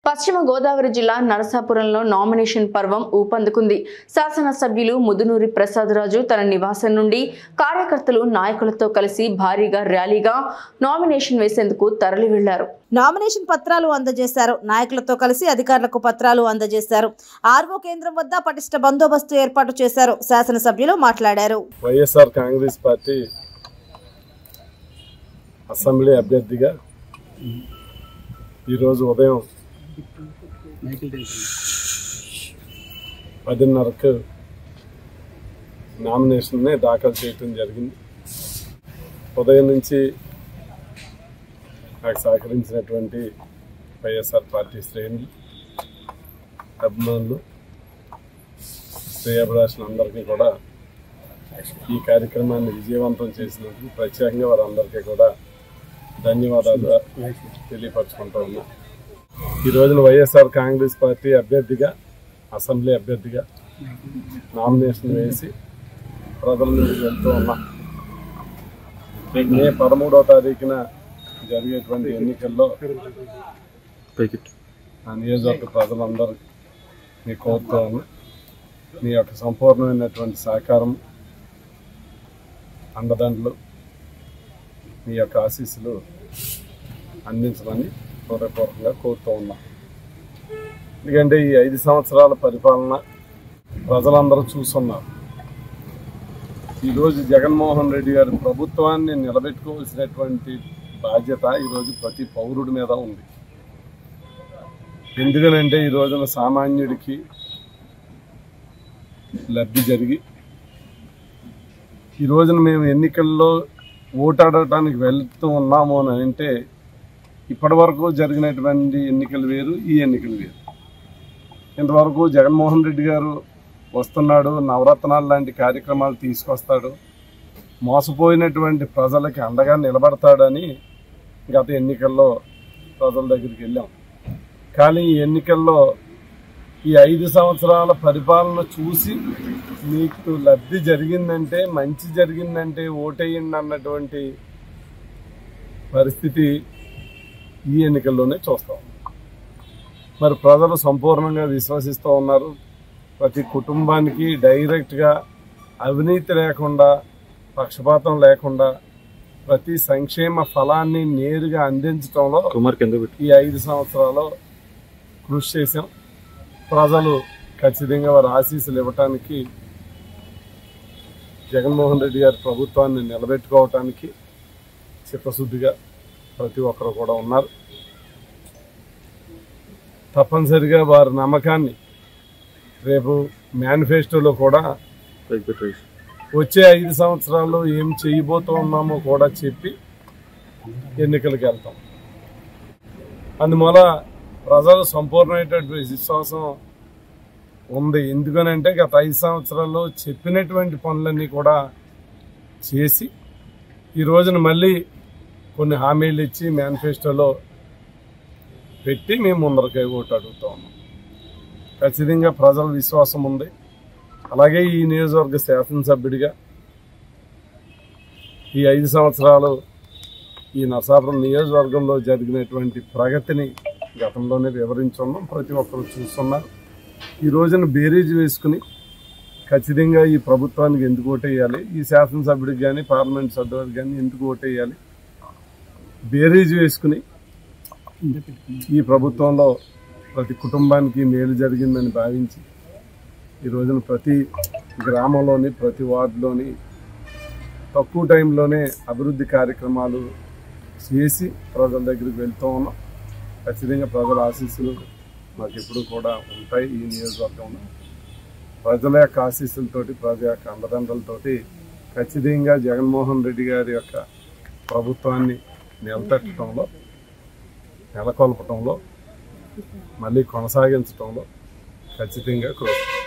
పశ్చిమ గోదావరి జిల్లా నరసాపురంలో నామినేషన్ పర్వం ఊపందుకుంది. శాసనసభ్యులు ముదునూరి ప్రసాదరాజు తన నివాసం నుండి కార్యకర్తలు నాయకులతో కలిసి భారీగా ర్యాలీగా నామినేషన్ వేసేందుకు తరలి వెళ్లారు. నామినేషన్ పత్రాలు అందజేశారు. నాయకులతో కలిసి అధికారులకు పత్రాలు అందజేశారు. ఆర్వో కేంద్రం వద్ద పటిష్ట బందోబస్తు ఏర్పాటు చేశారు. శాసనసభ్యులు మాట్లాడారు. వైఎస్ఆర్ కాంగ్రెస్ పార్టీ అసెంబ్లీ అభ్యర్థిగా ఈరోజు ఉదయం 10:30కు నామినేషన్ని దాఖలు చేయటం జరిగింది. ఉదయం నుంచి నాకు సహకరించినటువంటి వైఎస్ఆర్ పార్టీ శ్రేణులు, అభిమానులు, శ్రేయాభిలాషులందరికీ కూడా ఈ కార్యక్రమాన్ని విజయవంతం చేసినందుకు ప్రత్యేకంగా వారందరికీ కూడా ధన్యవాదాలు తెలియపరచుకుంటూ ఉన్నా. ఈ రోజున వైఎస్ఆర్ కాంగ్రెస్ పార్టీ అభ్యర్థిగా, అసెంబ్లీ అభ్యర్థిగా నామినేషన్ వేసి ప్రజల నుంచి వెళ్తూ ఉన్నా. మే 13వ తారీఖున జరిగేటువంటి ఎన్నికల్లో ఆ నియోజకవర్గ ప్రజలందరినీ కోరుతూ ఉన్నా. మీ యొక్క సంపూర్ణమైనటువంటి సహకారం, అండదండలు, మీ యొక్క ఆశీస్సులు అందించమని హృదయపూర్వకంగా కోరుతూ ఉన్నా. ఎందుకంటే ఈ 5 సంవత్సరాల పరిపాలన ప్రజలందరూ చూస్తున్నారు. ఈరోజు జగన్మోహన్ రెడ్డి గారి ప్రభుత్వాన్ని నిలబెట్టుకోవాల్సినటువంటి బాధ్యత ఈరోజు ప్రతి పౌరుడి మీద ఉంది. ఎందుకనంటే ఈ రోజున సామాన్యుడికి లబ్ధి జరిగి, ఈ రోజున మేము ఎన్నికల్లో ఓటాడటానికి వెళ్తూ ఉన్నాము అని అంటే ఇప్పటి వరకు జరిగినటువంటి ఎన్నికలు వేరు, ఈ ఎన్నికలు వేరు. ఇంతవరకు జగన్మోహన్ రెడ్డి గారు వస్తున్నాడు, నవరత్నాలు లాంటి కార్యక్రమాలు తీసుకొస్తాడు, మోసపోయినటువంటి ప్రజలకి అండగా నిలబడతాడని గత ఎన్నికల్లో ప్రజల దగ్గరికి వెళ్ళాం. కానీ ఈ ఎన్నికల్లో ఈ 5 సంవత్సరాల పరిపాలన చూసి మీకు లబ్ధి జరిగిందంటే, మంచి జరిగిందంటే ఓటేయండి అన్నటువంటి పరిస్థితి ఈ ఎన్నికల్లోనే చూస్తాం. మరి ప్రజలు సంపూర్ణంగా విశ్వసిస్తూ ఉన్నారు. ప్రతి కుటుంబానికి డైరెక్ట్గా అవినీతి లేకుండా, పక్షపాతం లేకుండా ప్రతి సంక్షేమ ఫలాన్ని నేరుగా అందించడంలో ఈ 5 సంవత్సరాలు కృషి చేశాం. ప్రజలు ఖచ్చితంగా వారి ఆశీస్సులు ఇవ్వటానికి, జగన్మోహన్ రెడ్డి గారి ప్రభుత్వాన్ని నిలబెట్టుకోవటానికి చిత్తశుద్ధిగా ప్రతి ఒక్కరు కూడా ఉన్నారు. తప్పనిసరిగా వారి నమ్మకాన్ని రేపు మేనిఫెస్టోలో కూడా వచ్చే 5 సంవత్సరాల్లో ఏం చేయబోతూ ఉన్నామో కూడా చెప్పి ఎన్నికలకు వెళ్తాం. అందువల్ల ప్రజలు సంపూర్ణమైనటువంటి విశ్వాసం ఉంది. ఎందుకనంటే గత 5 సంవత్సరాల్లో చెప్పినటువంటి పనులన్నీ కూడా చేసి ఈ రోజున మళ్ళీ కొన్ని హామీలు ఇచ్చి మేనిఫెస్టోలో పెట్టి మేము ముందరకై ఓటు అడుగుతూ ఉన్నాం. ఖచ్చితంగా ప్రజల విశ్వాసం ఉంది. అలాగే ఈ నియోజకవర్గ శాసనసభ్యుడిగా ఈ 5 సంవత్సరాలు ఈ నరసాపురం నియోజకవర్గంలో జరిగినటువంటి ప్రగతిని గతంలోనే వివరించున్నాం. ప్రతి ఒక్కరు చూస్తున్నారు. ఈ రోజున బేరీజ్ వేసుకుని ఖచ్చితంగా ఈ ప్రభుత్వానికి ఎందుకు ఓటేయాలి, ఈ శాసనసభ్యుడికి కానీ పార్లమెంట్ సభ్యుడికి కానీ ఎందుకు ఓటేయాలి, బేరీజ్ వేసుకుని ఈ ప్రభుత్వంలో ప్రతి కుటుంబానికి మేలు జరిగిందని భావించి ఈ రోజున ప్రతి గ్రామంలోని, ప్రతి వార్డులోని తక్కువ టైంలోనే అభివృద్ధి కార్యక్రమాలు చేసి ప్రజల దగ్గరికి వెళ్తూ ఉన్నాం. ఖచ్చితంగా ప్రజల ఆశీస్సులు మాకు ఎప్పుడు కూడా ఉంటాయి. ఈ నియోజకవర్గంలో ప్రజల యొక్క ఆశీస్సులతోటి, ప్రజల యొక్క అండదండలతోటి ఖచ్చితంగా జగన్మోహన్ రెడ్డి గారి యొక్క ప్రభుత్వాన్ని నిలబెట్టడంలో, నెలకొల్పటంలో, మళ్ళీ కొనసాగించడంలో ఖచ్చితంగా కృషి